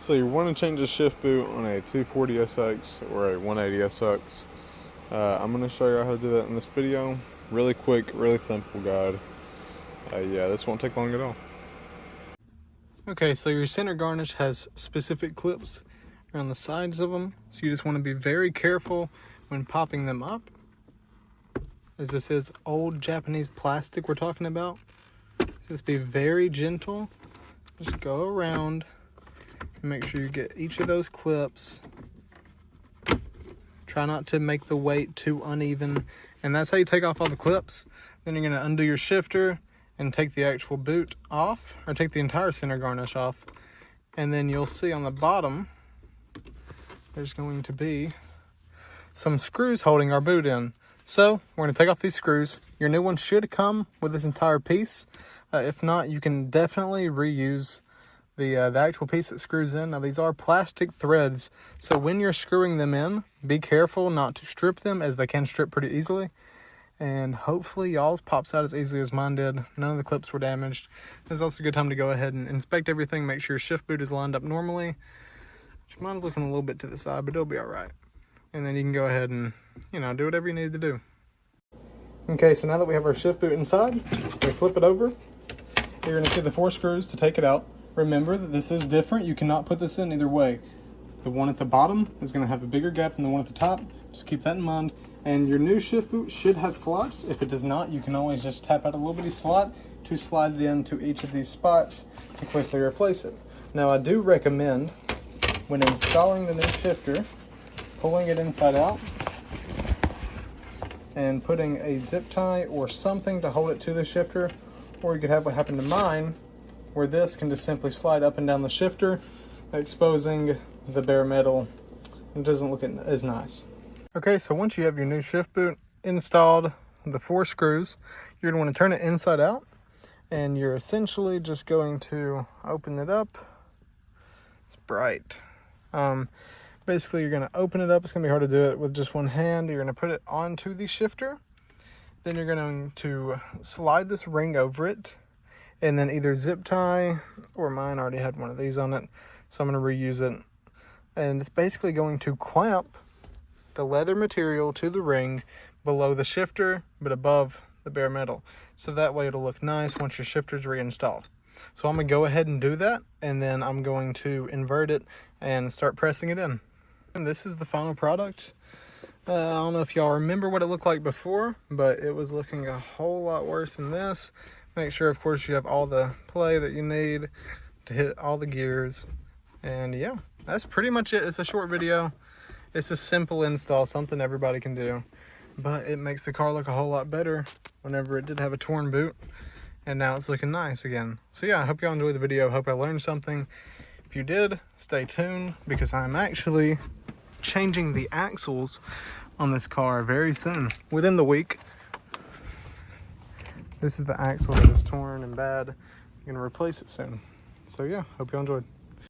So you want to change the shift boot on a 240 SX or a 180 SX. I'm going to show you how to do that in this video. Really quick, really simple guide. Yeah, this won't take long at all. Okay, so your center garnish has specific clips around the sides of them, so you just want to be very careful when popping them up, as this is old Japanese plastic we're talking about. Just be very gentle. Just go around and make sure you get each of those clips. Try not to make the weight too uneven, and that's how you take off all the clips. Then you're going to undo your shifter and take the actual boot off, or take the entire center garnish off, and then you'll see on the bottom there's going to be some screws holding our boot in. So we're going to take off these screws. Your new one should come with this entire piece. If not, you can definitely reuse the actual piece that screws in. Now these are plastic threads, so when you're screwing them in, be careful not to strip them, as they can strip pretty easily. And hopefully y'all's pops out as easily as mine did. None of the clips were damaged. This is also a good time to go ahead and inspect everything. Make sure your shift boot is lined up normally. Mine's looking a little bit to the side, but it'll be all right. And then you can go ahead and, do whatever you need to do. Okay, so now that we have our shift boot inside, we flip it over. You're going to see the 4 screws to take it out. Remember that this is different. You cannot put this in either way. The one at the bottom is going to have a bigger gap than the one at the top. Just keep that in mind. And your new shift boot should have slots. If it does not, you can always just tap out a little bitty slot to slide it into each of these spots to quickly replace it. Now I do recommend, when installing the new shifter, pulling it inside out and putting a zip tie or something to hold it to the shifter, or you could have what happened to mine, where this can just simply slide up and down the shifter, exposing the bare metal. It doesn't look as nice. Okay, so once you have your new shift boot installed, the 4 screws, you're going to want to turn it inside out, and you're essentially just going to open it up. It's bright. Basically, you're going to open it up. It's going to be hard to do it with just one hand. You're going to put it onto the shifter. Then you're going to slide this ring over it, and then either zip tie, or mine already had one of these on it, so I'm going to reuse it. And it's basically going to clamp the leather material to the ring below the shifter, but above the bare metal. So that way it'll look nice once your shifter's reinstalled. So I'm going to go ahead and do that, and then I'm going to invert it and start pressing it in. And this is the final product. I don't know if y'all remember what it looked like before, but it was looking a whole lot worse than this. Make sure, of course, you have all the play that you need to hit all the gears. And yeah, that's pretty much it. It's a short video. It's a simple install, something everybody can do. But it makes the car look a whole lot better whenever it did have a torn boot. And now it's looking nice again. So yeah, I hope y'all enjoyed the video. Hope I learned something. If you did, stay tuned, because I'm actually changing the axles on this car very soon, within the week. This is the axle that is torn and bad. I'm gonna replace it soon. So yeah, hope you enjoyed.